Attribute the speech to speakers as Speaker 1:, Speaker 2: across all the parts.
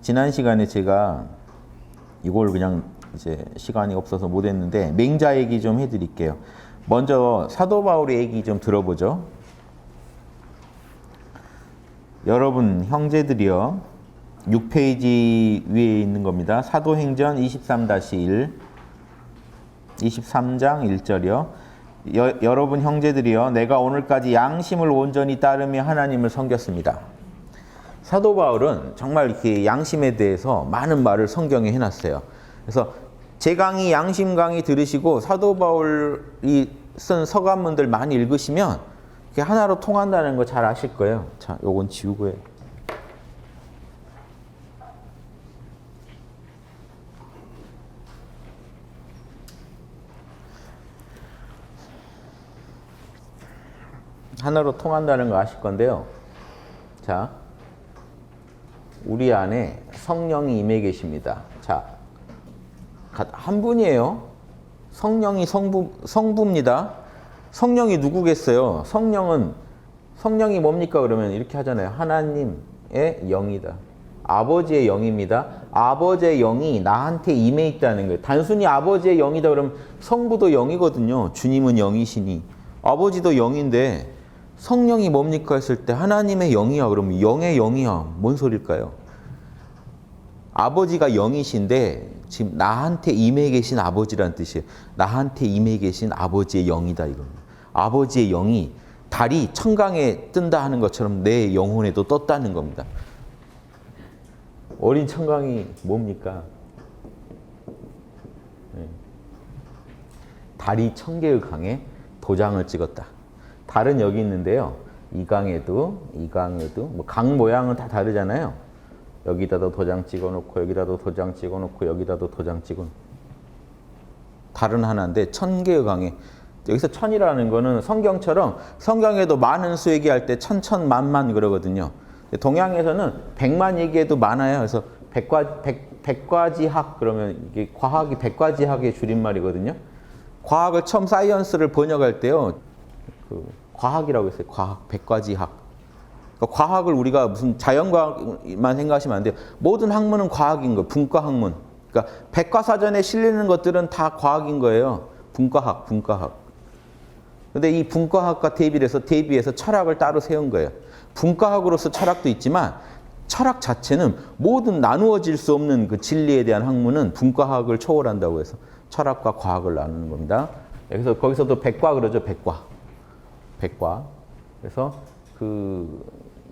Speaker 1: 지난 시간에 제가 이걸 그냥 이제 시간이 없어서 못 했는데 맹자 얘기 좀 해드릴게요. 먼저 사도 바울의 얘기 좀 들어보죠. 여러분 형제들이여 6페이지 위에 있는 겁니다. 사도행전 23-1 23장 1절이요. 여러분 형제들이여 내가 오늘까지 양심을 온전히 따르며 하나님을 섬겼습니다. 사도 바울은 정말 이렇게 양심에 대해서 많은 말을 성경에 해놨어요. 그래서 제 강의 양심 강의 들으시고 사도 바울이 쓴 서간문들 많이 읽으시면 이게 하나로 통한다는 거 잘 아실 거예요. 자, 요건 지우고요. 하나로 통한다는 거 아실 건데요. 자, 우리 안에 성령이 임해 계십니다. 자, 한 분이에요. 성령이 성부입니다. 성령이 누구겠어요? 성령이 뭡니까? 그러면 이렇게 하잖아요. 하나님의 영이다. 아버지의 영입니다. 아버지의 영이 나한테 임해 있다는 거예요. 단순히 아버지의 영이다 그러면 성부도 영이거든요. 주님은 영이시니. 아버지도 영인데 성령이 뭡니까 했을 때 하나님의 영이야 그러면 영의 영이야. 뭔 소릴까요? 아버지가 영이신데 지금 나한테 임해 계신 아버지란 뜻이에요. 나한테 임해 계신 아버지의 영이다 이겁니다. 아버지의 영이 달이 청강에 뜬다 하는 것처럼 내 영혼에도 떴다는 겁니다. 어린 청강이 뭡니까? 달이 천개의 강에 도장을 찍었다. 달은 여기 있는데요. 이 강에도 뭐 강 모양은 다 다르잖아요. 여기다도 도장 찍어놓고 여기다도 도장 찍어놓고 여기다도 도장 찍어놓고 달은 하나인데 천개의 강에 여기서 천이라는 거는 성경처럼 성경에도 많은 수 얘기할 때 천천만만 그러거든요. 동양에서는 백만 얘기해도 많아요. 그래서 백과지학 그러면 이게 과학이 백과지학의 줄임말이거든요. 과학을 처음 사이언스를 번역할 때요. 과학이라고 했어요. 과학, 백과지학. 그러니까 과학을 우리가 무슨 자연과학만 생각하시면 안 돼요. 모든 학문은 과학인 거예요. 분과학문. 그러니까 백과사전에 실리는 것들은 다 과학인 거예요. 분과학. 근데 이 분과학과 대비해서 철학을 따로 세운 거예요. 분과학으로서 철학도 있지만 철학 자체는 모든 나누어질 수 없는 그 진리에 대한 학문은 분과학을 초월한다고 해서 철학과 과학을 나누는 겁니다. 그래서 거기서도 백과 그러죠. 백과. 그래서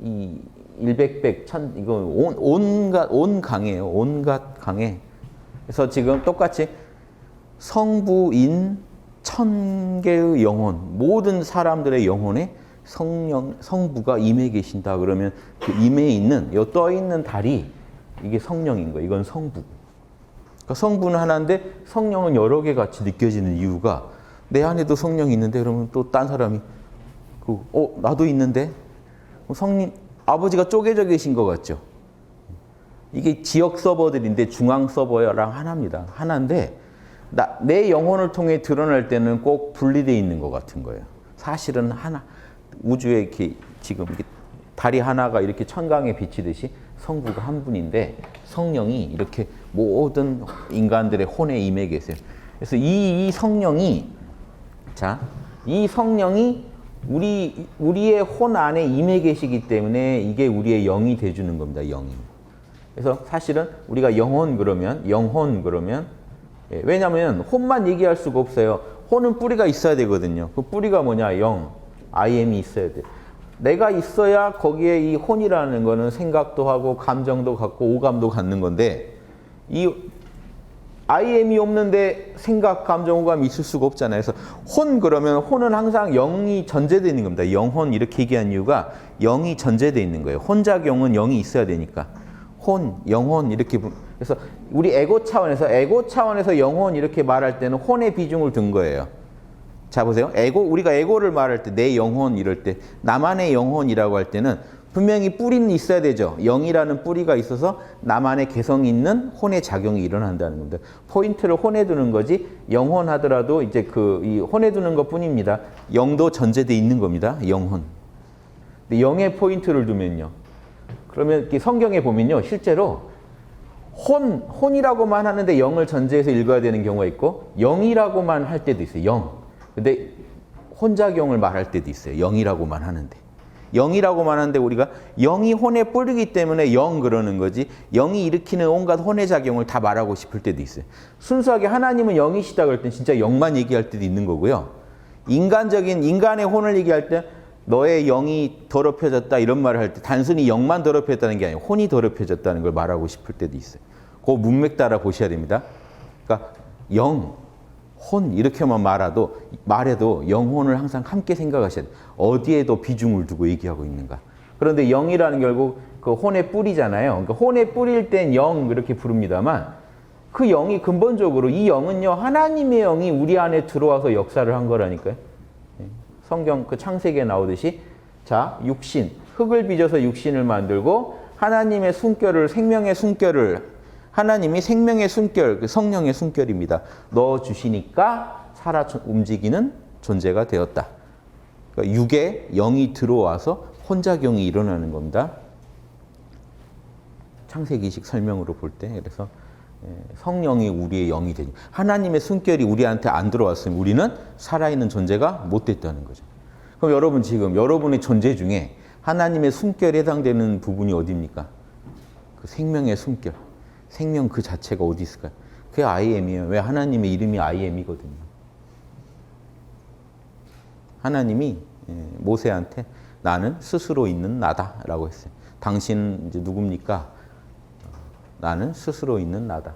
Speaker 1: 이 일백백 천 이거 온 강이에요. 온갖 강에. 그래서 지금 똑같이 성부인 천개의 영혼 모든 사람들의 영혼에 성부가 임해 계신다 그러면 그 임해 있는 요 떠 있는 달이 이게 성령인 거예요. 이건 성부. 그러니까 성부는 하나인데 성령은 여러 개 같이 느껴지는 이유가 내 안에도 성령이 있는데 그러면 또 딴 사람이 나도 있는데 성님 아버지가 쪼개져 계신 것 같죠. 이게 지역 서버들인데 중앙 서버랑 하나입니다. 하나인데 내 영혼을 통해 드러날 때는 꼭 분리되어 있는 것 같은 거예요. 사실은 하나 우주에 이렇게 지금 이렇게 달이 하나가 이렇게 천강에 비치듯이 성부가 한 분인데 성령이 이렇게 모든 인간들의 혼에 임해 계세요. 그래서 이 성령이 우리의 혼 안에 임해 계시기 때문에 이게 우리의 영이 돼주는 겁니다. 영이. 그래서 사실은 우리가 영혼 그러면 왜냐하면 혼만 얘기할 수가 없어요. 혼은 뿌리가 있어야 되거든요. 그 뿌리가 뭐냐? 영, IM이 있어야 돼. 내가 있어야 거기에 이 혼이라는 거는 생각도 하고 감정도 갖고 오감도 갖는 건데 이 IM이 없는데 생각, 감정, 오감이 있을 수가 없잖아요. 그래서 그러면 혼은 항상 영이 전제되어 있는 겁니다. 영혼 이렇게 얘기한 이유가 영이 전제되어 있는 거예요. 혼작용은 영이 있어야 되니까. 영혼 이렇게 그래서 우리 에고 차원에서 영혼 이렇게 말할 때는 혼의 비중을 둔 거예요. 자 보세요. 우리가 에고를 말할 때 내 영혼 이럴 때 나만의 영혼이라고 할 때는 분명히 뿌리는 있어야 되죠. 영이라는 뿌리가 있어서 나만의 개성 있는 혼의 작용이 일어난다는 겁니다. 포인트를 혼에 두는 거지 영혼 하더라도 이제 이 혼에 두는 것뿐입니다. 영도 전제되어 있는 겁니다. 영혼. 근데 영의 포인트를 두면요. 그러면 성경에 보면요. 실제로 혼이라고만 하는데 영을 전제해서 읽어야 되는 경우가 있고 영이라고만 할 때도 있어요. 영. 근데 혼작용을 말할 때도 있어요. 영이라고만 하는데. 영이라고만 하는데 우리가 영이 혼에 뿌리기 때문에 영 그러는 거지 영이 일으키는 온갖 혼의 작용을 다 말하고 싶을 때도 있어요. 순수하게 하나님은 영이시다 그럴 땐 진짜 영만 얘기할 때도 있는 거고요. 인간의 혼을 얘기할 때 너의 영이 더럽혀졌다 이런 말을 할 때 단순히 영만 더럽혀졌다는 게 아니고 혼이 더럽혀졌다는 걸 말하고 싶을 때도 있어요. 그 문맥 따라 보셔야 됩니다. 그러니까 영, 혼 이렇게만 말해도 영혼을 항상 함께 생각하셔야 돼요. 어디에도 비중을 두고 얘기하고 있는가. 그런데 영이라는 결국 그 혼의 뿌리잖아요. 그러니까 혼의 뿌리일 땐 영 그렇게 부릅니다만 그 영이 근본적으로 이 영은요 하나님의 영이 우리 안에 들어와서 역사를 한 거라니까요. 성경 그 창세기에 나오듯이 자 육신 흙을 빚어서 육신을 만들고 하나님의 숨결을 생명의 숨결을 하나님이 생명의 숨결 그 성령의 숨결입니다. 넣어 주시니까 살아 움직이는 존재가 되었다. 그러니까 육에 영이 들어와서 혼작용이 일어나는 겁니다. 창세기식 설명으로 볼 때 그래서 성령이 우리의 영이 되니 하나님의 숨결이 우리한테 안 들어왔으면 우리는 살아있는 존재가 못 됐다는 거죠. 그럼 여러분 지금 여러분의 존재 중에 하나님의 숨결에 해당되는 부분이 어디입니까? 그 생명의 숨결. 생명 그 자체가 어디 있을까요? 그게 I am이에요. 왜 하나님의 이름이 I am이거든요. 하나님이 모세한테 나는 스스로 있는 나다라고 했어요. 당신은 이제 누굽니까? 나는 스스로 있는 나다.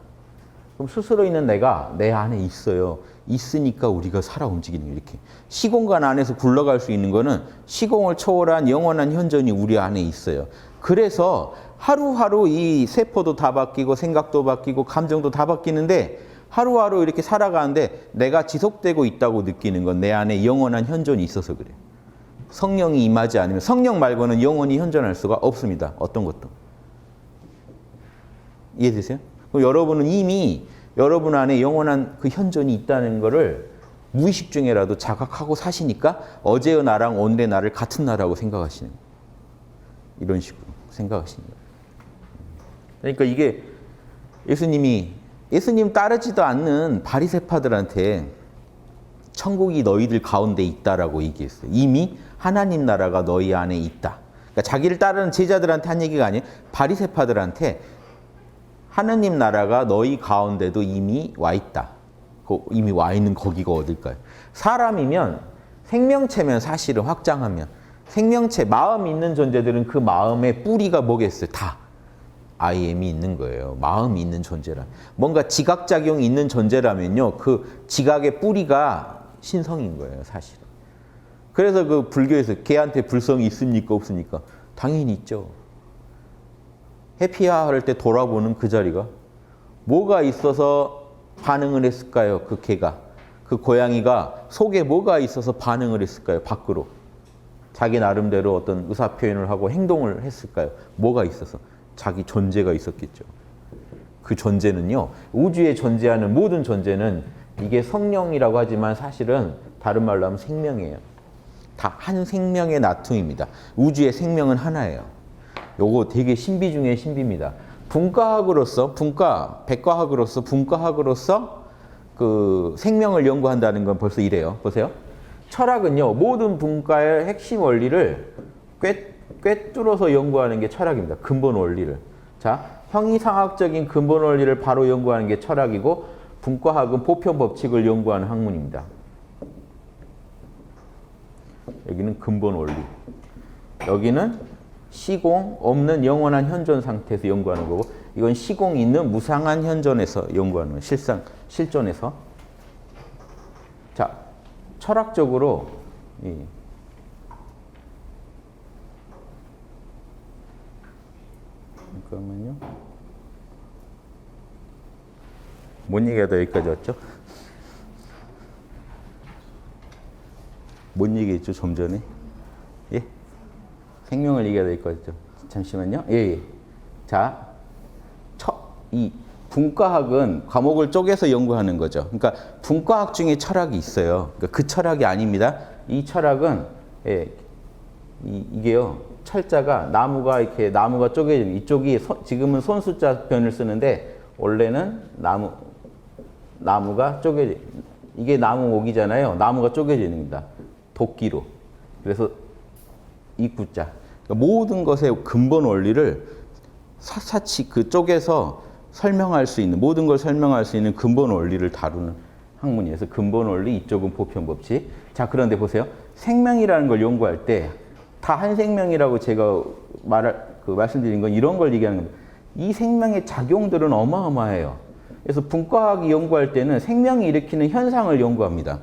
Speaker 1: 그럼 스스로 있는 내가 내 안에 있어요. 있으니까 우리가 살아 움직이는 거예요. 이렇게 시공간 안에서 굴러갈 수 있는 거는 시공을 초월한 영원한 현존이 우리 안에 있어요. 그래서 하루하루 이 세포도 다 바뀌고 생각도 바뀌고 감정도 다 바뀌는데 하루하루 이렇게 살아가는데 내가 지속되고 있다고 느끼는 건 내 안에 영원한 현존이 있어서 그래요. 성령이 임하지 않으면 성령 말고는 영원히 현존할 수가 없습니다. 어떤 것도. 이해되세요? 그럼 여러분은 이미 여러분 안에 영원한 그 현존이 있다는 거를 무의식 중에라도 자각하고 사시니까 어제의 나랑 오늘의 나를 같은 나라고 생각하시는 거예요. 이런 식으로 생각하시는 거예요. 그러니까 이게 예수님 따르지도 않는 바리새파들한테 천국이 너희들 가운데 있다라고 얘기했어요. 이미 하나님 나라가 너희 안에 있다. 그러니까 자기를 따르는 제자들한테 한 얘기가 아니에요. 바리새파들한테 하나님 나라가 너희 가운데도 이미 와 있다. 이미 와 있는 거기가 어딜까요? 사람이면 생명체면 사실은 확장하면 생명체, 마음 있는 존재들은 그 마음의 뿌리가 뭐겠어요? 다 I am이 있는 거예요. 마음이 있는 존재라. 뭔가 지각작용이 있는 존재라면요. 그 지각의 뿌리가 신성인 거예요. 사실은. 그래서 그 불교에서 개한테 불성이 있습니까? 없습니까? 당연히 있죠. 해피할 때 돌아보는 그 자리가 뭐가 있어서 반응을 했을까요? 그 개가. 그 고양이가 속에 뭐가 있어서 반응을 했을까요? 밖으로. 자기 나름대로 어떤 의사표현을 하고 행동을 했을까요? 뭐가 있어서? 자기 존재가 있었겠죠. 그 존재는요. 우주에 존재하는 모든 존재는 이게 성령이라고 하지만 사실은 다른 말로 하면 생명이에요. 다 한 생명의 나툼입니다. 우주의 생명은 하나예요. 요거 되게 신비 중에 신비입니다. 백과학으로서 분과학으로서 그 생명을 연구한다는 건 벌써 이래요. 보세요. 철학은요. 모든 분과의 핵심 원리를 꿰뚫어서 연구하는 게 철학입니다. 근본 원리를. 자, 형이상학적인 근본 원리를 바로 연구하는 게 철학이고 분과학은 보편 법칙을 연구하는 학문입니다. 여기는 근본 원리. 여기는 시공 없는 영원한 현존 상태에서 연구하는 거고 이건 시공 있는 무상한 현존에서 연구하는 거예요. 실존에서. 자, 철학적으로 잠깐만요. 뭔 얘기가 여기까지 왔죠? 뭔 얘기했죠? 좀 전에? 예? 생명을 얘기하다 여기까지 왔죠? 잠시만요. 예. 자, 이 분과학은 과목을 쪼개서 연구하는 거죠. 그러니까 분과학 중에 철학이 있어요. 그러니까 그 철학이 아닙니다. 이 철학은 이게요. 찰자가 나무가 쪼개지는 이쪽이 지금은 손수자 변을 쓰는데 원래는 나무가 쪼개지 이게 나무 목이잖아요. 나무가 쪼개지는 겁니다. 도끼로. 그래서 이 구자. 그러니까 모든 것의 근본 원리를 샅샅이 그 쪽에서 설명할 수 있는 모든 걸 설명할 수 있는 근본 원리를 다루는 학문이어서 근본 원리 이쪽은 보편 법칙. 자, 그런데 보세요. 생명이라는 걸 연구할 때 다 한 생명이라고 제가 말씀드린 건 이런 걸 얘기하는 겁니다. 이 생명의 작용들은 어마어마해요. 그래서 분과학이 연구할 때는 생명이 일으키는 현상을 연구합니다.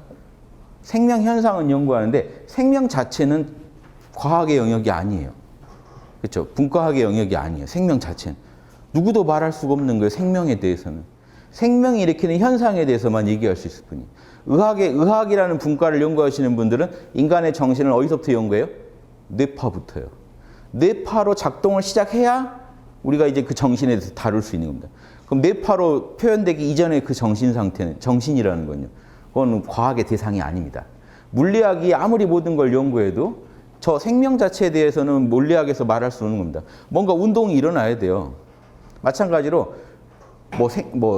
Speaker 1: 생명 현상은 연구하는데 생명 자체는 과학의 영역이 아니에요. 그렇죠? 분과학의 영역이 아니에요. 생명 자체는. 누구도 말할 수가 없는 거예요. 생명에 대해서는. 생명이 일으키는 현상에 대해서만 얘기할 수 있을 뿐이에요. 의학이라는 분과를 연구하시는 분들은 인간의 정신을 어디서부터 연구해요? 뇌파부터요. 뇌파로 작동을 시작해야 우리가 이제 그 정신에 대해서 다룰 수 있는 겁니다. 그럼 뇌파로 표현되기 이전의 그 정신 상태는, 정신이라는 건요. 그건 과학의 대상이 아닙니다. 물리학이 아무리 모든 걸 연구해도 저 생명 자체에 대해서는 물리학에서 말할 수 없는 겁니다. 뭔가 운동이 일어나야 돼요. 마찬가지로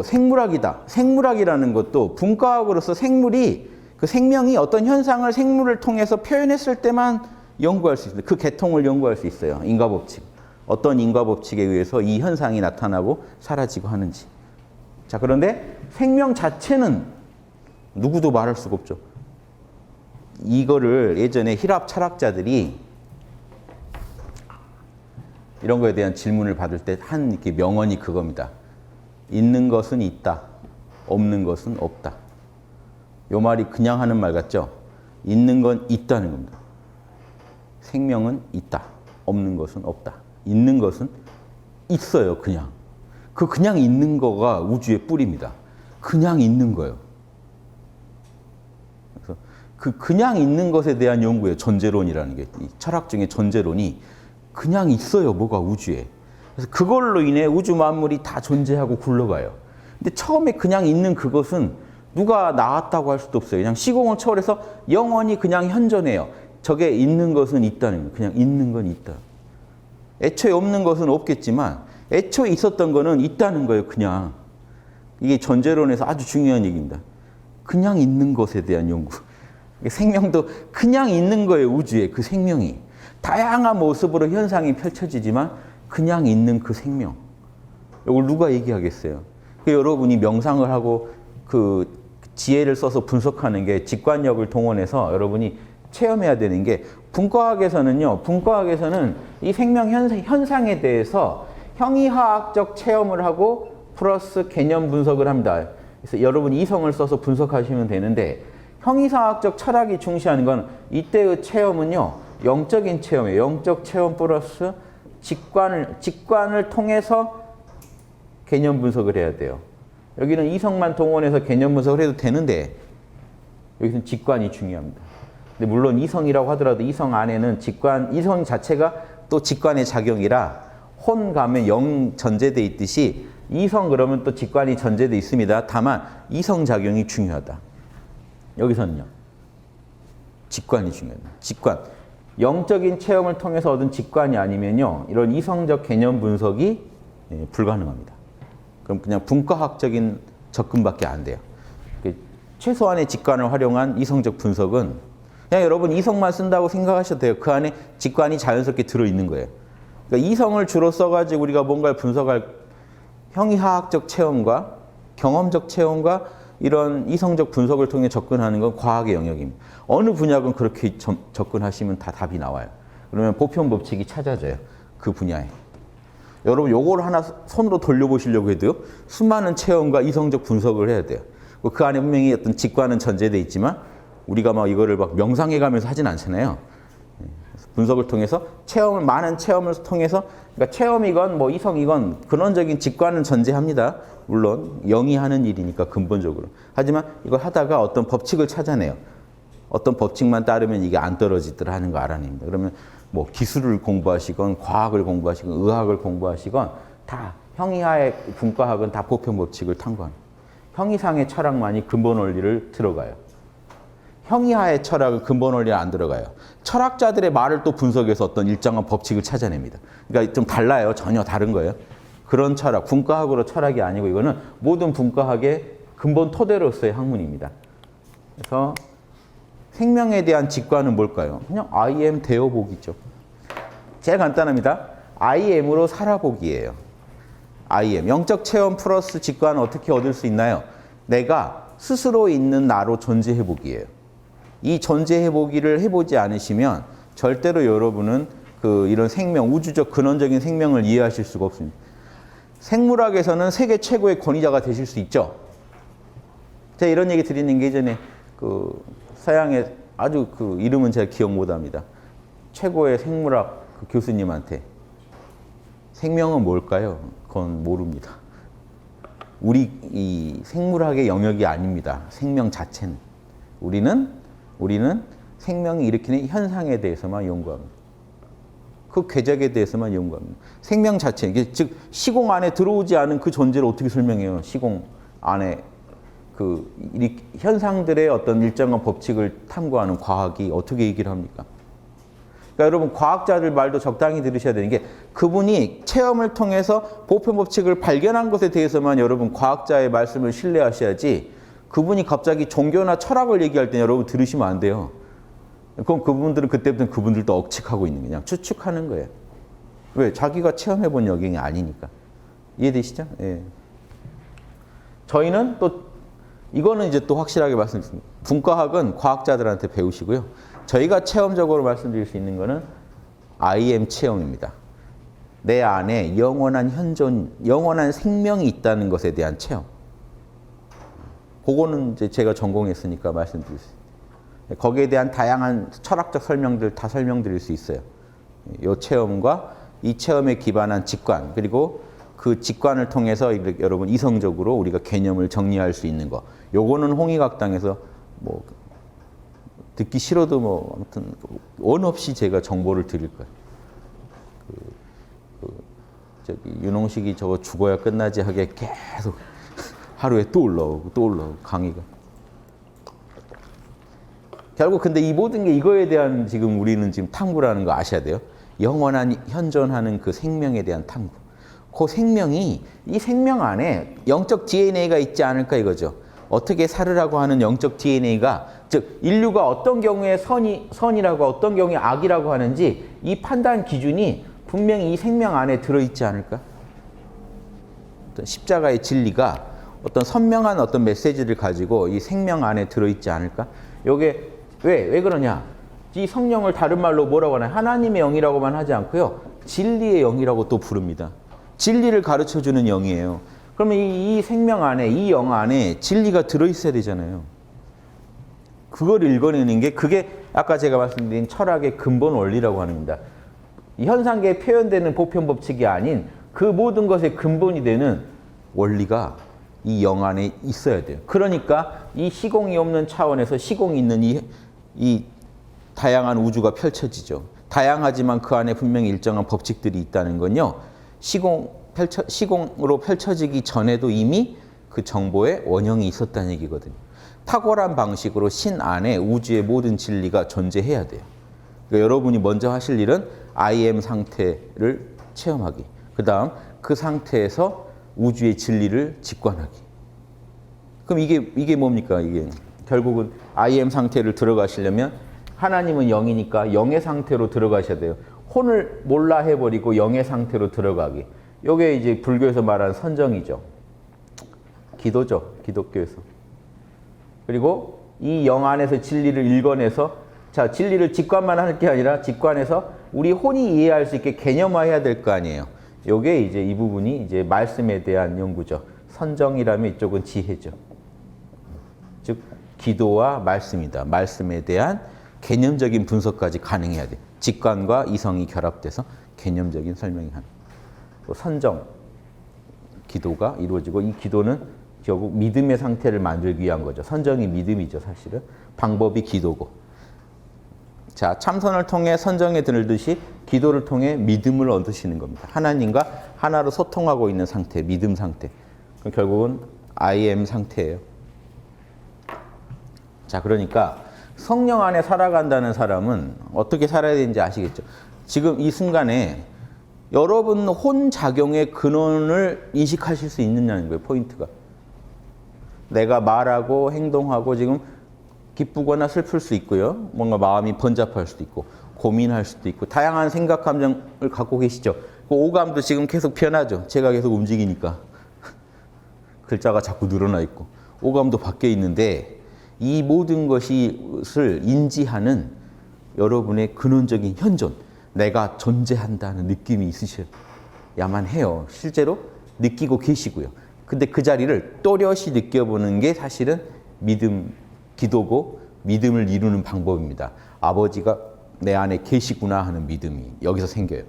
Speaker 1: 생물학이다. 생물학이라는 것도 분과학으로서 생물이 그 생명이 어떤 현상을 생물을 통해서 표현했을 때만 연구할 수 있습니다. 그 계통을 연구할 수 있어요. 인과법칙. 어떤 인과법칙에 의해서 이 현상이 나타나고 사라지고 하는지. 자, 그런데 생명 자체는 누구도 말할 수가 없죠. 이거를 예전에 힐압 철학자들이 이런 거에 대한 질문을 받을 때 한 이렇게 명언이 그겁니다. 있는 것은 있다. 없는 것은 없다. 요 말이 그냥 하는 말 같죠? 있는 건 있다는 겁니다. 생명은 있다. 없는 것은 없다. 있는 것은 있어요, 그냥. 그냥 있는 거가 우주의 뿌리입니다. 그냥 있는 거예요. 그래서 그냥 있는 것에 대한 연구예요. 전제론이라는 게. 이 철학 중에 전제론이 그냥 있어요, 뭐가 우주에. 그래서 그걸로 인해 우주 만물이 다 존재하고 굴러가요. 근데 처음에 그냥 있는 그것은 누가 나왔다고 할 수도 없어요. 그냥 시공을 초월해서 영원히 그냥 현존해요. 저게 있는 것은 있다는 거예요. 그냥 있는 건 있다. 애초에 없는 것은 없겠지만 애초에 있었던 거는 있다는 거예요. 그냥. 이게 전제론에서 아주 중요한 얘기입니다. 그냥 있는 것에 대한 연구. 생명도 그냥 있는 거예요. 우주에 그 생명이. 다양한 모습으로 현상이 펼쳐지지만 그냥 있는 그 생명. 이걸 누가 얘기하겠어요? 여러분이 명상을 하고 그 지혜를 써서 분석하는 게 직관력을 동원해서 여러분이 체험해야 되는 게 분과학에서는 이 생명 현상에 대해서 형이화학적 체험을 하고 플러스 개념 분석을 합니다. 그래서 여러분이 이성을 써서 분석하시면 되는데 형이화학적 철학이 중시하는 건 이때의 체험은요. 영적인 체험이에요. 영적 체험 플러스 직관을 통해서 개념 분석을 해야 돼요. 여기는 이성만 동원해서 개념 분석을 해도 되는데 여기서는 직관이 중요합니다. 근데 물론 이성이라고 하더라도 이성 안에는 이성 자체가 또 직관의 작용이라 혼 가면 영 전제돼 있듯이 이성 그러면 또 직관이 전제돼 있습니다. 다만 이성 작용이 중요하다. 여기서는요. 직관이 중요합니다. 직관. 영적인 체험을 통해서 얻은 직관이 아니면요. 이런 이성적 개념 분석이 불가능합니다. 그럼 그냥 분과학적인 접근밖에 안 돼요. 최소한의 직관을 활용한 이성적 분석은 그냥 여러분 이성만 쓴다고 생각하셔도 돼요. 그 안에 직관이 자연스럽게 들어있는 거예요. 그러니까 이성을 주로 써가지고 우리가 뭔가를 분석할 형이화학적 체험과 경험적 체험과 이런 이성적 분석을 통해 접근하는 건 과학의 영역입니다. 어느 분야건 그렇게 접근하시면 다 답이 나와요. 그러면 보편 법칙이 찾아져요. 그 분야에. 여러분 요걸 하나 손으로 돌려보시려고 해도요. 수많은 체험과 이성적 분석을 해야 돼요. 그 안에 분명히 어떤 직관은 전제되어 있지만 우리가 막 이거를 막 명상해 가면서 하진 않잖아요. 분석을 통해서 많은 체험을 통해서 그러니까 체험이건 뭐 이성이건 근원적인 직관은 전제합니다. 물론 영이 하는 일이니까 근본적으로. 하지만 이걸 하다가 어떤 법칙을 찾아내요. 어떤 법칙만 따르면 이게 안 떨어지더라 하는 거 알아냅니다. 그러면 뭐 기술을 공부하시건 과학을 공부하시건 의학을 공부하시건 다 형이하의 분과학은 다 보편 법칙을 탐구합니다. 형이상의 철학만이 근본 원리를 들어가요. 형이하의 철학은 근본 원리에 안 들어가요. 철학자들의 말을 또 분석해서 어떤 일정한 법칙을 찾아냅니다. 그러니까 좀 달라요. 전혀 다른 거예요. 그런 철학, 분과학으로 철학이 아니고 이거는 모든 분과학의 근본 토대로서의 학문입니다. 그래서 생명에 대한 직관은 뭘까요? 그냥 I am 되어보기죠. 제일 간단합니다. I am으로 살아보기예요. I am. 영적 체험 플러스 직관은 어떻게 얻을 수 있나요? 내가 스스로 있는 나로 존재해보기예요. 이 존재해보기를 해보지 않으시면 절대로 여러분은 이런 생명, 우주적 근원적인 생명을 이해하실 수가 없습니다. 생물학에서는 세계 최고의 권위자가 되실 수 있죠. 제가 이런 얘기 드리는 게 예전에 서양의 아주 이름은 제가 기억 못합니다. 최고의 생물학 교수님한테 생명은 뭘까요? 그건 모릅니다. 우리 이 생물학의 영역이 아닙니다. 생명 자체는. 우리는 생명이 일으키는 현상에 대해서만 연구합니다. 그 궤적에 대해서만 연구합니다. 생명 자체, 즉 시공 안에 들어오지 않은 그 존재를 어떻게 설명해요? 시공 안에 현상들의 어떤 일정한 법칙을 탐구하는 과학이 어떻게 얘기를 합니까? 그러니까 여러분 과학자들 말도 적당히 들으셔야 되는 게 그분이 체험을 통해서 보편 법칙을 발견한 것에 대해서만 여러분 과학자의 말씀을 신뢰하셔야지 그분이 갑자기 종교나 철학을 얘기할 때 여러분 들으시면 안 돼요. 그럼 그분들은 그때부터 그분들도 억측하고 있는 그냥 추측하는 거예요. 왜? 자기가 체험해본 영역이 아니니까. 이해되시죠? 예. 저희는 또 이거는 이제 또 확실하게 말씀드립니다. 분과학은 과학자들한테 배우시고요. 저희가 체험적으로 말씀드릴 수 있는 거는 I am 체험입니다. 내 안에 영원한 현존, 영원한 생명이 있다는 것에 대한 체험. 그거는 이제 제가 전공했으니까 말씀드릴 수 있어요. 거기에 대한 다양한 철학적 설명들 다 설명드릴 수 있어요. 이 체험과 이 체험에 기반한 직관, 그리고 그 직관을 통해서 여러분 이성적으로 우리가 개념을 정리할 수 있는 거. 요거는 홍익학당에서 뭐 듣기 싫어도 뭐 아무튼 원 없이 제가 정보를 드릴 거예요. 저기 윤홍식이 저거 죽어야 끝나지 하게 계속 하루에 또 올라오고 강의가. 결국 근데 이 모든 게 이거에 대한 지금 우리는 지금 탐구를 하는 거 아셔야 돼요. 영원한 현존하는 그 생명에 대한 탐구. 그 생명이 이 생명 안에 영적 DNA가 있지 않을까 이거죠. 어떻게 살으라고 하는 영적 DNA가 즉 인류가 어떤 경우에 선이라고 어떤 경우에 악이라고 하는지 이 판단 기준이 분명히 이 생명 안에 들어있지 않을까? 어떤 십자가의 진리가 어떤 선명한 어떤 메시지를 가지고 이 생명 안에 들어있지 않을까? 요게 왜 그러냐? 이 성령을 다른 말로 뭐라고 하나요? 하나님의 영이라고만 하지 않고요. 진리의 영이라고 또 부릅니다. 진리를 가르쳐주는 영이에요. 그러면 이 생명 안에, 이 영 안에 진리가 들어있어야 되잖아요. 그걸 읽어내는 게 그게 아까 제가 말씀드린 철학의 근본 원리라고 합니다. 이 현상계에 표현되는 보편 법칙이 아닌 그 모든 것의 근본이 되는 원리가 이 영 안에 있어야 돼요. 그러니까 이 시공이 없는 차원에서 시공이 있는 이 다양한 우주가 펼쳐지죠. 다양하지만 그 안에 분명히 일정한 법칙들이 있다는 건요. 시공으로 펼쳐지기 전에도 이미 그 정보에 원형이 있었다는 얘기거든요. 탁월한 방식으로 신 안에 우주의 모든 진리가 존재해야 돼요. 그러니까 여러분이 먼저 하실 일은 I am 상태를 체험하기. 그 다음 그 상태에서 우주의 진리를 직관하기. 그럼 이게 뭡니까? 이게 결국은 I am 상태를 들어가시려면 하나님은 영이니까 영의 상태로 들어가셔야 돼요. 혼을 몰라 해버리고 영의 상태로 들어가기. 이게 이제 불교에서 말하는 선정이죠. 기도죠. 기독교에서. 그리고 이 영 안에서 진리를 읽어내서 자 진리를 직관만 할 게 아니라 직관해서 우리 혼이 이해할 수 있게 개념화해야 될 거 아니에요. 이게 이제 이 부분이 이제 말씀에 대한 연구죠. 선정이라면 이쪽은 지혜죠. 즉 기도와 말씀이다. 말씀에 대한 개념적인 분석까지 가능해야 돼. 직관과 이성이 결합돼서 개념적인 설명이 가능. 또 선정, 기도가 이루어지고 이 기도는 결국 믿음의 상태를 만들기 위한 거죠. 선정이 믿음이죠, 사실은. 방법이 기도고. 자, 참선을 통해 선정에 들듯이 기도를 통해 믿음을 얻으시는 겁니다. 하나님과 하나로 소통하고 있는 상태, 믿음 상태. 결국은 I am 상태예요. 자, 그러니까 성령 안에 살아간다는 사람은 어떻게 살아야 되는지 아시겠죠? 지금 이 순간에 여러분 혼작용의 근원을 인식하실 수 있느냐는 거예요. 포인트가. 내가 말하고 행동하고 지금 기쁘거나 슬플 수 있고요. 뭔가 마음이 번잡할 수도 있고 고민할 수도 있고 다양한 생각, 감정을 갖고 계시죠. 그 오감도 지금 계속 변하죠. 제가 계속 움직이니까. 글자가 자꾸 늘어나 있고 오감도 바뀌어 있는데 이 모든 것을 인지하는 여러분의 근원적인 현존, 내가 존재한다는 느낌이 있으셔야만 해요. 실제로 느끼고 계시고요. 근데 그 자리를 또렷이 느껴보는 게 사실은 믿음, 기도고 믿음을 이루는 방법입니다. 아버지가 내 안에 계시구나 하는 믿음이 여기서 생겨요.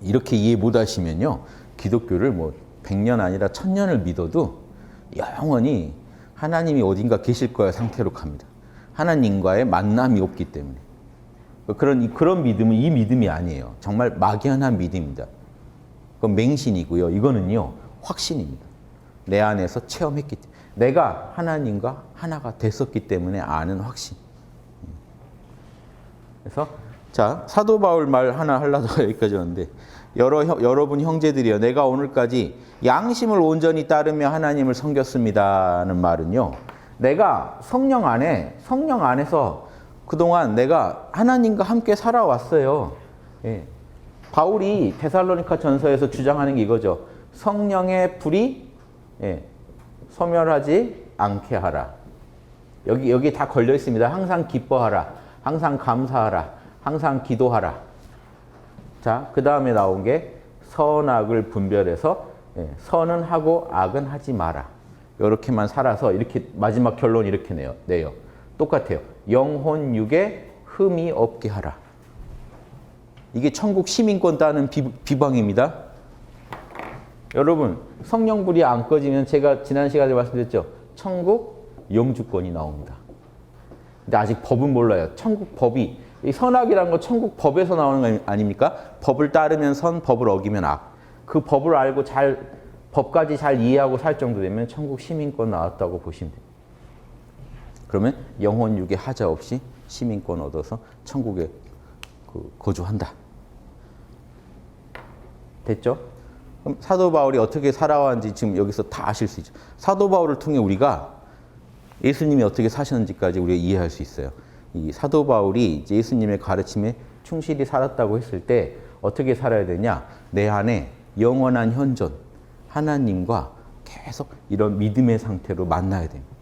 Speaker 1: 이렇게 이해 못 하시면요. 기독교를 뭐 100년 아니라 1000년을 믿어도 영원히 하나님이 어딘가 계실 거야 상태로 갑니다. 하나님과의 만남이 없기 때문에. 그런 믿음은 이 믿음이 아니에요. 정말 막연한 믿음입니다. 그건 맹신이고요. 이거는요. 확신입니다. 내 안에서 체험했기 때문에. 내가 하나님과 하나가 됐었기 때문에 아는 확신. 그래서 자 사도 바울 말 하나 하려다가 여기까지 왔는데 여러분 형제들이여 내가 오늘까지 양심을 온전히 따르며 하나님을 섬겼습니다는 말은요. 내가 성령 안에서 그동안 내가 하나님과 함께 살아왔어요. 예. 바울이 데살로니가 전서에서 주장하는 게 이거죠. 성령의 불이 소멸하지 않게 하라. 여기 다 걸려 있습니다. 항상 기뻐하라. 항상 감사하라. 항상 기도하라. 자, 그 다음에 나온 게 선악을 분별해서 선은 하고 악은 하지 마라. 이렇게만 살아서 이렇게 마지막 결론 이렇게 내요. 똑같아요. 영혼 육에 흠이 없게 하라. 이게 천국 시민권 따는 비방입니다. 여러분 성령불이 안 꺼지면 제가 지난 시간에 말씀드렸죠. 천국 영주권이 나옵니다. 근데 아직 법은 몰라요. 천국 법이 이 선악이라는 건 천국 법에서 나오는 거 아닙니까? 법을 따르면 선, 법을 어기면 악. 그 법을 알고 법까지 잘 이해하고 살 정도 되면 천국 시민권 나왔다고 보시면 돼요. 그러면 영혼 육에 하자 없이 시민권 얻어서 천국에 거주한다. 됐죠? 그럼 사도 바울이 어떻게 살아왔는지 지금 여기서 다 아실 수 있죠. 사도 바울을 통해 우리가 예수님이 어떻게 사셨는지까지 우리가 이해할 수 있어요. 이 사도 바울이 예수님의 가르침에 충실히 살았다고 했을 때 어떻게 살아야 되냐? 내 안에 영원한 현존, 하나님과 계속 이런 믿음의 상태로 만나야 됩니다.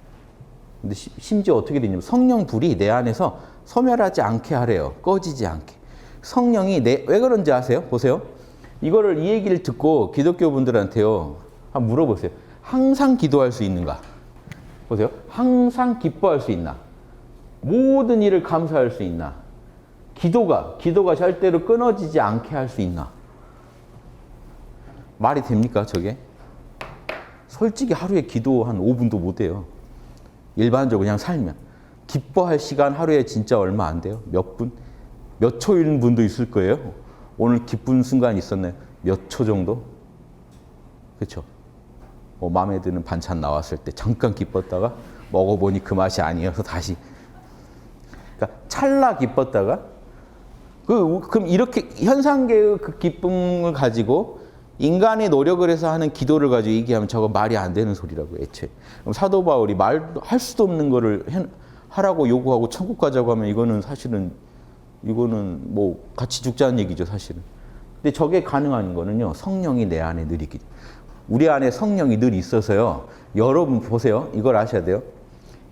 Speaker 1: 근데 심지어 어떻게 되냐면 성령 불이 내 안에서 소멸하지 않게 하래요. 꺼지지 않게. 성령이 왜 그런지 아세요? 보세요. 이거를 이 얘기를 듣고 기독교 분들한테요. 한번 물어보세요. 항상 기도할 수 있는가? 보세요. 항상 기뻐할 수 있나? 모든 일을 감사할 수 있나? 기도가 절대로 끊어지지 않게 할 수 있나? 말이 됩니까, 저게? 솔직히 하루에 기도 한 5분도 못 해요. 일반적으로 그냥 살면. 기뻐할 시간 하루에 진짜 얼마 안 돼요. 몇 분? 몇 초인 분도 있을 거예요. 오늘 기쁜 순간 있었나요? 몇 초 정도? 그렇죠? 뭐 마음에 드는 반찬 나왔을 때 잠깐 기뻤다가 먹어보니 그 맛이 아니어서 다시. 그러니까 찰나 기뻤다가 그럼 이렇게 현상계의 그 기쁨을 가지고 인간의 노력을 해서 하는 기도를 가지고 얘기하면 저거 말이 안 되는 소리라고 애초에. 그럼 사도 바울이 말도 할 수도 없는 거를 하라고 요구하고 천국 가자고 하면 이거는 뭐 같이 죽자는 얘기죠, 사실은. 근데 저게 가능한 거는요. 성령이 내 안에 늘 있기. 우리 안에 성령이 늘 있어서요. 여러분 보세요. 이걸 아셔야 돼요.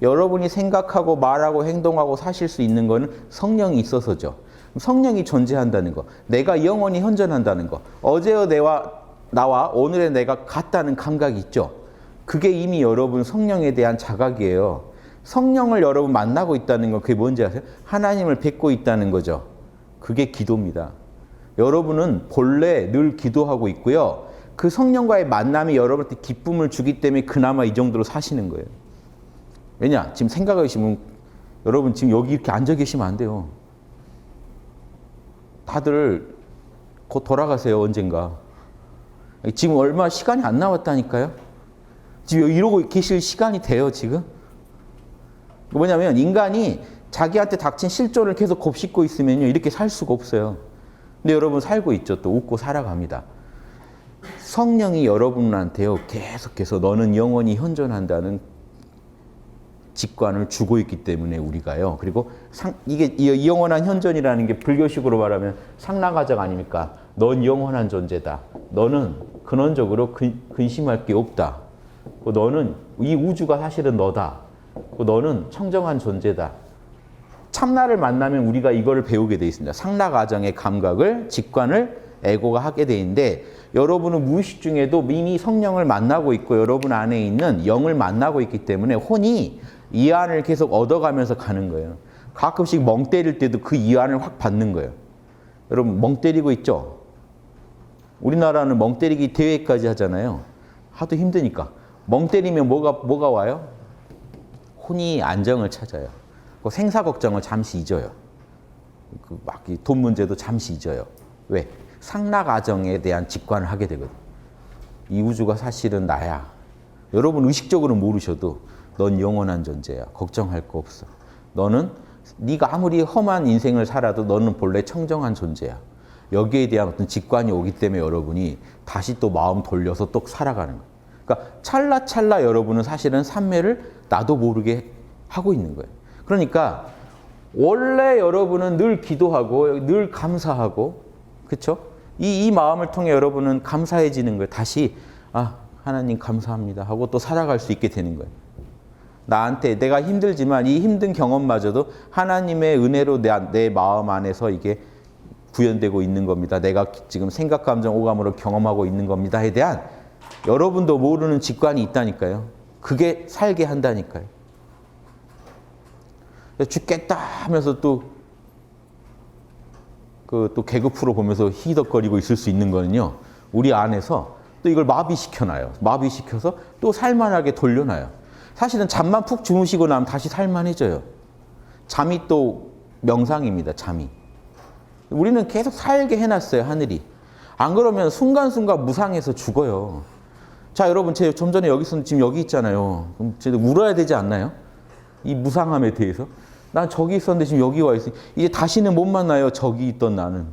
Speaker 1: 여러분이 생각하고 말하고 행동하고 사실 수 있는 거는 성령이 있어서죠. 성령이 존재한다는 거, 내가 영원히 현존한다는 거, 어제의 나와 오늘의 내가 같다는 감각이 있죠. 그게 이미 여러분 성령에 대한 자각이에요. 성령을 여러분 만나고 있다는 건 그게 뭔지 아세요? 하나님을 뵙고 있다는 거죠. 그게 기도입니다. 여러분은 본래 늘 기도하고 있고요. 그 성령과의 만남이 여러분한테 기쁨을 주기 때문에 그나마 이 정도로 사시는 거예요. 왜냐? 지금 생각하시면 여러분 지금 여기 이렇게 앉아 계시면 안 돼요. 다들 곧 돌아가세요, 언젠가. 지금 얼마 시간이 안 남았다니까요. 지금 이러고 계실 시간이 돼요, 지금. 뭐냐면 인간이 자기한테 닥친 실존을 계속 곱씹고 있으면요 이렇게 살 수가 없어요. 근데 여러분 살고 있죠. 또 웃고 살아갑니다. 성령이 여러분한테요 계속해서 너는 영원히 현존한다는 직관을 주고 있기 때문에 우리가요. 그리고 이게 이 영원한 현존이라는 게 불교식으로 말하면 상라가정 아닙니까? 넌 영원한 존재다. 너는 근원적으로 근심할 게 없다. 너는 이 우주가 사실은 너다. 너는 청정한 존재다. 참나를 만나면 우리가 이거를 배우게 돼 있습니다. 상라가정의 감각을 직관을 에고가 하게 돼 있는데 여러분은 무의식 중에도 이미 성령을 만나고 있고 여러분 안에 있는 영을 만나고 있기 때문에 혼이 이안을 계속 얻어가면서 가는 거예요. 가끔씩 멍 때릴 때도 그 이안을 확 받는 거예요. 여러분 멍 때리고 있죠? 우리나라는 멍 때리기 대회까지 하잖아요. 하도 힘드니까. 멍 때리면 뭐가 와요? 혼이 안정을 찾아요. 그 생사 걱정을 잠시 잊어요. 막 돈 문제도 잠시 잊어요. 왜? 상락아정에 대한 직관을 하게 되거든. 이 우주가 사실은 나야. 여러분 의식적으로 모르셔도 넌 영원한 존재야. 걱정할 거 없어. 너는 네가 아무리 험한 인생을 살아도 너는 본래 청정한 존재야. 여기에 대한 어떤 직관이 오기 때문에 여러분이 다시 또 마음 돌려서 또 살아가는 거예요. 그러니까 찰나찰나 여러분은 사실은 삼매를 나도 모르게 하고 있는 거예요. 그러니까 원래 여러분은 늘 기도하고 늘 감사하고 그렇죠? 이 마음을 통해 여러분은 감사해지는 거예요. 다시 하나님 감사합니다 하고 또 살아갈 수 있게 되는 거예요. 나한테 내가 힘들지만 이 힘든 경험마저도 하나님의 은혜로 내 마음 안에서 이게 구현되고 있는 겁니다. 내가 지금 생각, 감정, 오감으로 경험하고 있는 겁니다에 대한 여러분도 모르는 직관이 있다니까요. 그게 살게 한다니까요. 죽겠다 하면서 또 개그 프로 보면서 희덕거리고 있을 수 있는 거는요. 우리 안에서 또 이걸 마비시켜놔요. 마비시켜서 또 살만하게 돌려놔요. 사실은 잠만 푹 주무시고 나면 다시 살만해져요. 잠이 또 명상입니다. 잠이. 우리는 계속 살게 해놨어요. 하늘이. 안 그러면 순간순간 무상해서 죽어요. 자, 여러분, 제가 좀 전에 지금 여기 있잖아요. 그럼 제가 울어야 되지 않나요? 이 무상함에 대해서. 난 저기 있었는데 지금 여기 와 있으니 이제 다시는 못 만나요. 저기 있던 나는.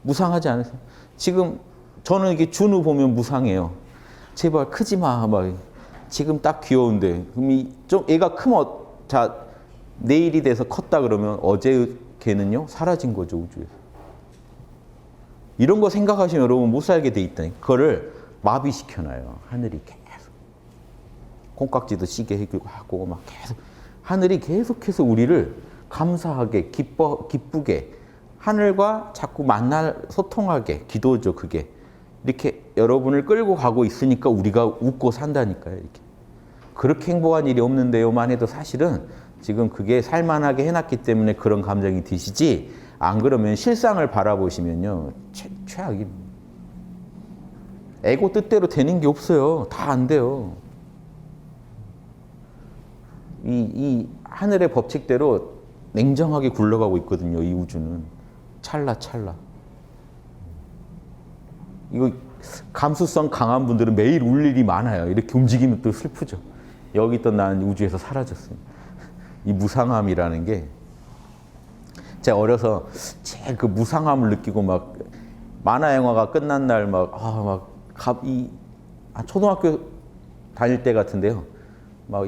Speaker 1: 무상하지 않으세요? 지금 저는 이게 준우 보면 무상해요. 제발 크지 마. 막 지금 딱 귀여운데. 그럼 좀 애가 크면 자 내일이 돼서 컸다 그러면 어제 걔는요 사라진 거죠 우주에서. 이런 거 생각하시면 여러분 못 살게 돼 있다니. 그거를 마비시켜놔요. 하늘이 계속. 콩깍지도 시게 해주고 막 계속. 하늘이 계속해서 우리를 감사하게 기쁘게 하늘과 자꾸 소통하게 기도죠 그게. 이렇게 여러분을 끌고 가고 있으니까 우리가 웃고 산다니까요. 이렇게. 그렇게 행복한 일이 없는데요만 해도 사실은 지금 그게 살만하게 해놨기 때문에 그런 감정이 드시지 안 그러면 실상을 바라보시면요. 최악입니다. 에고 뜻대로 되는 게 없어요. 다 안 돼요. 이 하늘의 법칙대로 냉정하게 굴러가고 있거든요. 이 우주는. 찰나. 이거 감수성 강한 분들은 매일 울 일이 많아요. 이렇게 움직이면 또 슬프죠. 여기 있던 나는 우주에서 사라졌습니다. 이 무상함이라는 게 제가 어려서 제일 그 무상함을 느끼고 막 만화 영화가 끝난 날 초등학교 다닐 때 같은데요. 막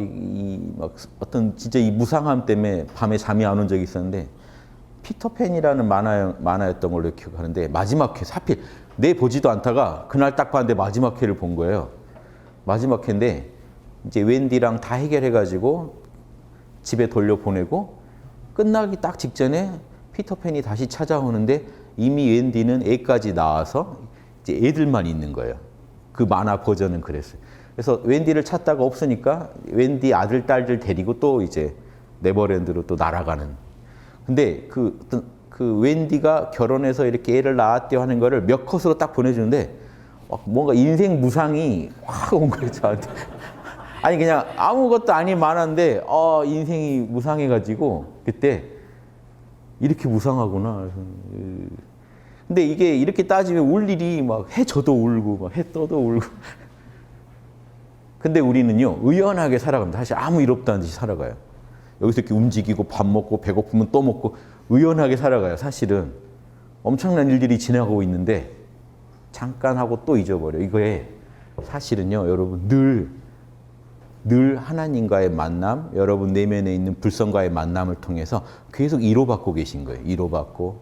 Speaker 1: 어떤 진짜 이 무상함 때문에 밤에 잠이 안 온 적이 있었는데 피터팬이라는 만화였던 걸로 기억하는데 마지막 회 하필 내 보지도 않다가 그날 딱 봤는데 마지막 회를 본 거예요. 마지막 회인데 이제 웬디랑 다 해결해가지고 집에 돌려보내고 끝나기 딱 직전에 피터팬이 다시 찾아오는데 이미 웬디는 애까지 낳아서 이제 애들만 있는 거예요. 그 만화 버전은 그랬어요. 그래서 웬디를 찾다가 없으니까 웬디 아들, 딸들 데리고 또 이제 네버랜드로 또 날아가는. 근데 그 웬디가 결혼해서 이렇게 애를 낳았대요 하는 거를 몇 컷으로 딱 보내주는데 뭔가 인생 무상이 확 온 거예요, 저한테. 아니, 그냥 아무것도 아닌 만화인데, 인생이 무상해가지고, 그때 이렇게 무상하구나. 근데 이게 이렇게 따지면 울 일이 막 해 져도 울고, 막 해 떠도 울고. 근데 우리는요, 의연하게 살아갑니다. 사실 아무 일 없다는 듯이 살아가요. 여기서 이렇게 움직이고 밥 먹고 배고프면 또 먹고 의연하게 살아가요. 사실은 엄청난 일들이 지나가고 있는데 잠깐 하고 또 잊어버려. 이거에 사실은요, 여러분 늘 하나님과의 만남, 여러분 내면에 있는 불성과의 만남을 통해서 계속 위로받고 계신 거예요. 위로받고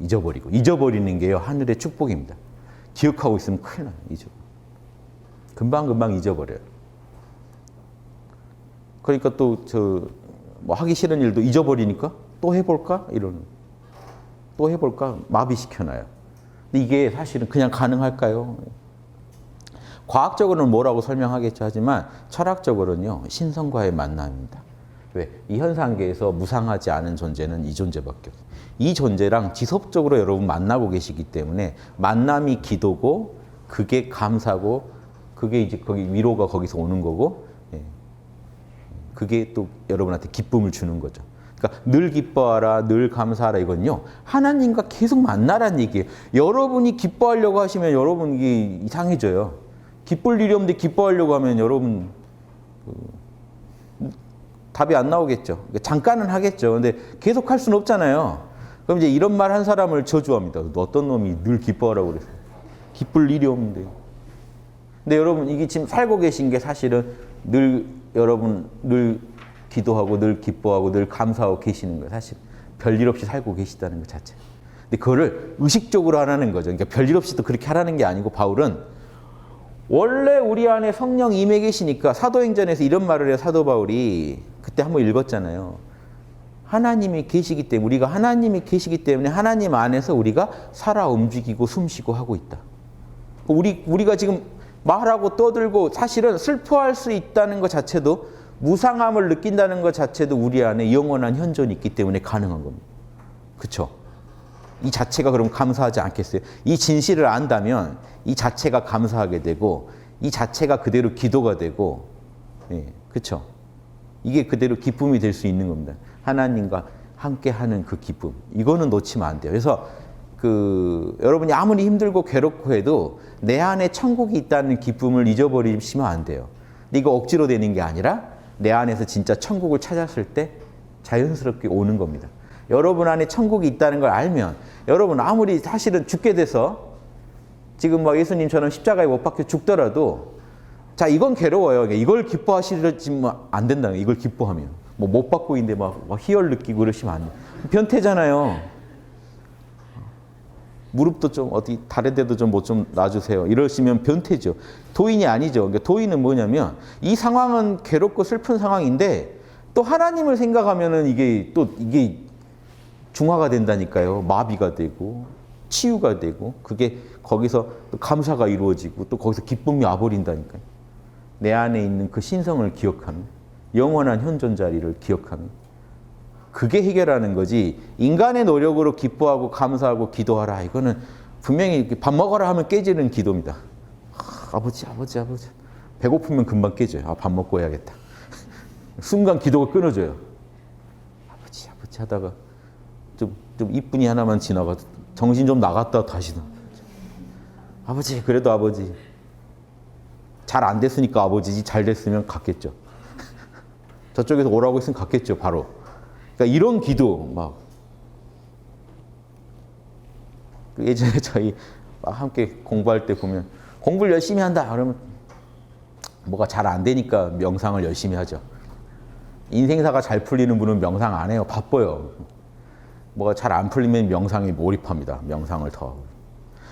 Speaker 1: 잊어버리고. 잊어버리는 게요, 하늘의 축복입니다. 기억하고 있으면 큰일 나요. 금방금방 잊어버려요. 그러니까 또 뭐 하기 싫은 일도 잊어버리니까 또 해볼까? 또 해볼까? 마비시켜놔요. 근데 이게 사실은 그냥 가능할까요? 과학적으로는 뭐라고 설명하겠죠 하지만 철학적으로는요, 신성과의 만남입니다. 왜? 이 현상계에서 무상하지 않은 존재는 이 존재밖에 없어요. 이 존재랑 지속적으로 여러분 만나고 계시기 때문에 만남이 기도고 그게 감사고 그게 이제 거기 위로가 거기서 오는 거고 그게 또 여러분한테 기쁨을 주는 거죠. 그러니까 늘 기뻐하라, 늘 감사하라 이건요, 하나님과 계속 만나라는 얘기예요. 여러분이 기뻐하려고 하시면 여러분 이게 이상해져요. 기쁠 일이 없는데 기뻐하려고 하면 여러분 답이 안 나오겠죠. 잠깐은 하겠죠. 근데 계속 할 수는 없잖아요. 그럼 이제 이런 말 한 사람을 저주합니다. 너 어떤 놈이 늘 기뻐하라고 그랬어. 기쁠 일이 없는데. 근데 여러분 이게 지금 살고 계신 게 사실은 여러분 늘 기도하고 늘 기뻐하고 늘 감사하고 계시는 거예요. 사실 별일 없이 살고 계시다는 것 자체. 근데 그거를 의식적으로 하라는 거죠. 그러니까 별일 없이 또 그렇게 하라는 게 아니고, 바울은 원래 우리 안에 성령이 임해 계시니까 사도행전에서 이런 말을 해요. 사도 바울이 그때 한번 읽었잖아요. 하나님이 계시기 때문에, 우리가 하나님이 계시기 때문에 하나님 안에서 우리가 살아 움직이고 숨쉬고 하고 있다. 우리가 지금 말하고 떠들고 사실은 슬퍼할 수 있다는 것 자체도, 무상함을 느낀다는 것 자체도 우리 안에 영원한 현존이 있기 때문에 가능한 겁니다. 그렇죠? 이 자체가 그럼 감사하지 않겠어요? 이 진실을 안다면 이 자체가 감사하게 되고 이 자체가 그대로 기도가 되고, 그렇죠? 이게 그대로 기쁨이 될 수 있는 겁니다. 하나님과 함께하는 그 기쁨, 이거는 놓치면 안 돼요. 그래서 여러분이 아무리 힘들고 괴롭고 해도 내 안에 천국이 있다는 기쁨을 잊어버리시면 안 돼요. 근데 이거 억지로 되는 게 아니라 내 안에서 진짜 천국을 찾았을 때 자연스럽게 오는 겁니다. 여러분 안에 천국이 있다는 걸 알면, 여러분 아무리 사실은 죽게 돼서 지금 뭐 예수님처럼 십자가에 못 박혀 죽더라도, 자, 이건 괴로워요. 이걸 기뻐하시면 안 된다는 거예요. 이걸 기뻐하면. 뭐 못 받고 있는데 막 희열 느끼고 그러시면 안 돼요. 변태잖아요. 무릎도 좀 어디 다른 데도 좀 뭐 좀 놔주세요. 이러시면 변태죠. 도인이 아니죠. 그러니까 도인은 뭐냐면 이 상황은 괴롭고 슬픈 상황인데 또 하나님을 생각하면은 이게 중화가 된다니까요. 마비가 되고 치유가 되고 그게 거기서 또 감사가 이루어지고 또 거기서 기쁨이 와버린다니까요. 내 안에 있는 그 신성을 기억하는, 영원한 현존 자리를 기억하는, 그게 해결하는 거지. 인간의 노력으로 기뻐하고 감사하고 기도하라, 이거는 분명히 밥 먹어라 하면 깨지는 기도입니다. 아버지. 배고프면 금방 깨져요. 밥 먹고 해야겠다. 순간 기도가 끊어져요. 아버지 하다가 좀 이쁜이 하나만 지나가도 정신 좀 나갔다 다시 아버지, 그래도 아버지. 잘 안 됐으니까 아버지지, 잘 됐으면 갔겠죠. 저쪽에서 오라고 했으면 갔겠죠, 바로. 그러니까 이런 기도 막 예전에 저희 함께 공부할 때 보면 공부를 열심히 한다 그러면 뭐가 잘 안 되니까 명상을 열심히 하죠. 인생사가 잘 풀리는 분은 명상 안 해요. 바빠요. 뭐가 잘 안 풀리면 명상에 몰입합니다. 명상을 더 하고.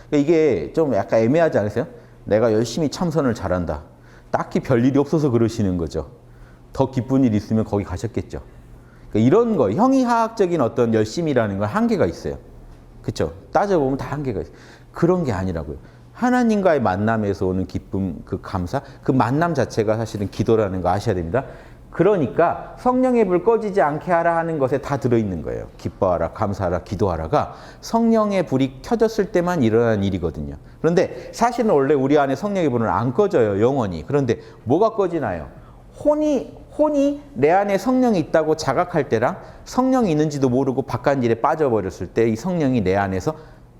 Speaker 1: 그러니까 이게 좀 약간 애매하지 않으세요? 내가 열심히 참선을 잘한다. 딱히 별일이 없어서 그러시는 거죠. 더 기쁜 일 있으면 거기 가셨겠죠. 그러니까 이런 거, 형이하학적인 어떤 열심이라는 건 한계가 있어요. 그렇죠? 따져보면 다 한계가 있어요. 그런 게 아니라고요. 하나님과의 만남에서 오는 기쁨, 그 감사, 그 만남 자체가 사실은 기도라는 거 아셔야 됩니다. 그러니까 성령의 불 꺼지지 않게 하라 하는 것에 다 들어있는 거예요. 기뻐하라, 감사하라, 기도하라가 성령의 불이 켜졌을 때만 일어나는 일이거든요. 그런데 사실은 원래 우리 안에 성령의 불은 안 꺼져요, 영원히. 그런데 뭐가 꺼지나요? 혼이 내 안에 성령이 있다고 자각할 때랑 성령이 있는지도 모르고 바깥일에 빠져버렸을 때 이 성령이 내 안에서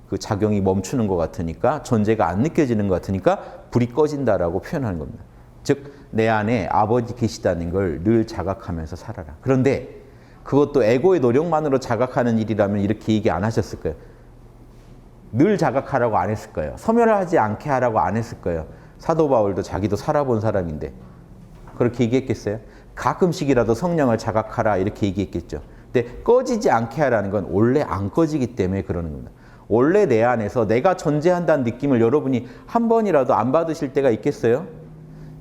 Speaker 1: 그 작용이 멈추는 것 같으니까, 존재가 안 느껴지는 것 같으니까 불이 꺼진다라고 표현하는 겁니다. 즉 내 안에 아버지 계시다는 걸 늘 자각하면서 살아라. 그런데 그것도 에고의 노력만으로 자각하는 일이라면 이렇게 얘기 안 하셨을 거예요. 늘 자각하라고 안 했을 거예요. 소멸하지 않게 하라고 안 했을 거예요. 사도 바울도 자기도 살아본 사람인데 그렇게 얘기했겠어요? 가끔씩이라도 성령을 자각하라 이렇게 얘기했겠죠. 근데 꺼지지 않게 하라는 건 원래 안 꺼지기 때문에 그러는 겁니다. 원래 내 안에서 내가 존재한다는 느낌을 여러분이 한 번이라도 안 받으실 때가 있겠어요?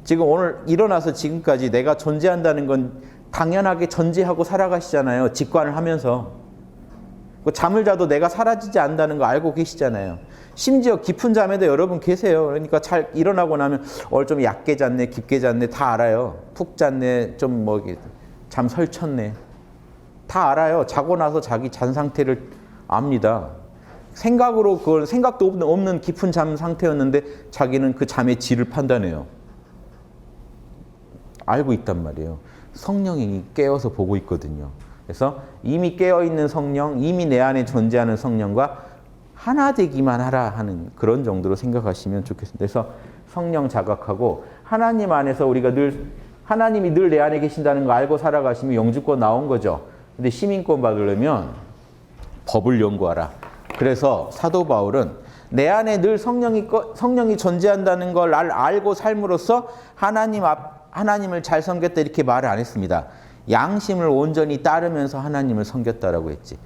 Speaker 1: 지금 오늘 일어나서 지금까지 내가 존재한다는 건 당연하게 전제하고 살아가시잖아요. 직관을 하면서. 잠을 자도 내가 사라지지 않는다는 거 알고 계시잖아요. 심지어 깊은 잠에도 여러분 계세요. 그러니까 잘 일어나고 나면 오늘 좀 얕게 잤네, 깊게 잤네 다 알아요. 푹 잤네, 좀 잠 설쳤네. 다 알아요. 자고 나서 자기 잔 상태를 압니다. 생각으로 그걸 생각도 없는 깊은 잠 상태였는데 자기는 그 잠의 질을 판단해요. 알고 있단 말이에요. 성령이 깨어서 보고 있거든요. 그래서 이미 깨어있는 성령, 이미 내 안에 존재하는 성령과 하나 되기만 하라 하는 그런 정도로 생각하시면 좋겠습니다. 그래서 성령 자각하고 하나님 안에서 우리가 하나님이 늘 내 안에 계신다는 거 알고 살아가시면 영주권 나온 거죠. 근데 시민권 받으려면 법을 연구하라. 그래서 사도 바울은 내 안에 늘 성령이 존재한다는 걸 알고 삶으로써 하나님을 잘 섬겼다 이렇게 말을 안 했습니다. 양심을 온전히 따르면서 하나님을 섬겼다라고 했지.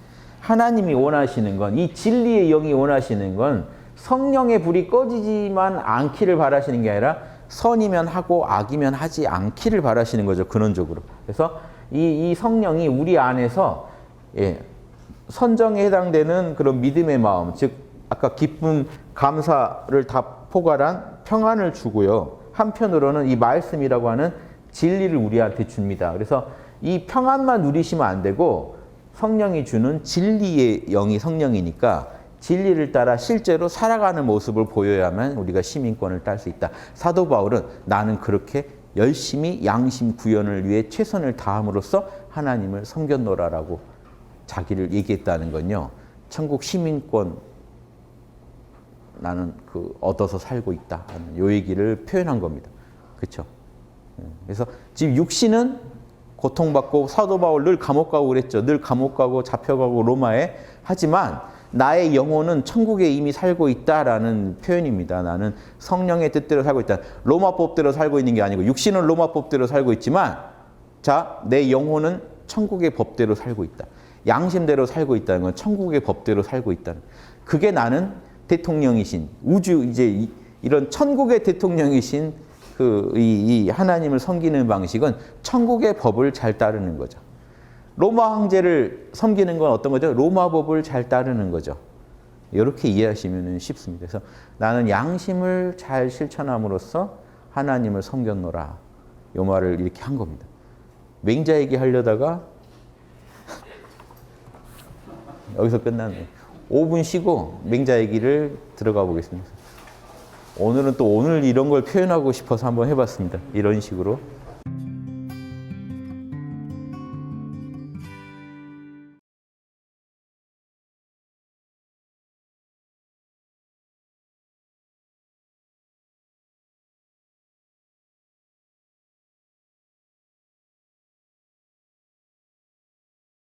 Speaker 1: 하나님이 원하시는 건, 이 진리의 영이 원하시는 건 성령의 불이 꺼지지만 않기를 바라시는 게 아니라 선이면 하고 악이면 하지 않기를 바라시는 거죠. 근원적으로. 그래서 이 성령이 우리 안에서 선정에 해당되는 그런 믿음의 마음, 즉 아까 기쁨, 감사를 다 포괄한 평안을 주고요. 한편으로는 이 말씀이라고 하는 진리를 우리한테 줍니다. 그래서 이 평안만 누리시면 안 되고 성령이 주는 진리의 영이 성령이니까 진리를 따라 실제로 살아가는 모습을 보여야만 우리가 시민권을 딸 수 있다. 사도 바울은 나는 그렇게 열심히 양심 구현을 위해 최선을 다함으로써 하나님을 섬겼노라라고 자기를 얘기했다는 건요. 천국 시민권 나는 얻어서 살고 있다 하는 요 얘기를 표현한 겁니다. 그렇죠? 그래서 지금 육신은 고통받고 사도 바울 늘 감옥 가고 그랬죠. 늘 감옥 가고 잡혀가고 로마에. 하지만 나의 영혼은 천국에 이미 살고 있다라는 표현입니다. 나는 성령의 뜻대로 살고 있다. 로마법대로 살고 있는 게 아니고 육신은 로마법대로 살고 있지만 자, 내 영혼은 천국의 법대로 살고 있다. 양심대로 살고 있다는 건 천국의 법대로 살고 있다는. 그게 나는 대통령이신 우주 이제 이런 천국의 대통령이신 이 하나님을 섬기는 방식은 천국의 법을 잘 따르는 거죠. 로마 황제를 섬기는 건 어떤 거죠? 로마 법을 잘 따르는 거죠. 이렇게 이해하시면 쉽습니다. 그래서 나는 양심을 잘 실천함으로써 하나님을 섬겼노라. 이 말을 이렇게 한 겁니다. 맹자 얘기 하려다가 여기서 끝났네요. 5분 쉬고 맹자 얘기를 들어가 보겠습니다. 오늘은 또 오늘 이런 걸 표현하고 싶어서 한번 해봤습니다. 이런 식으로.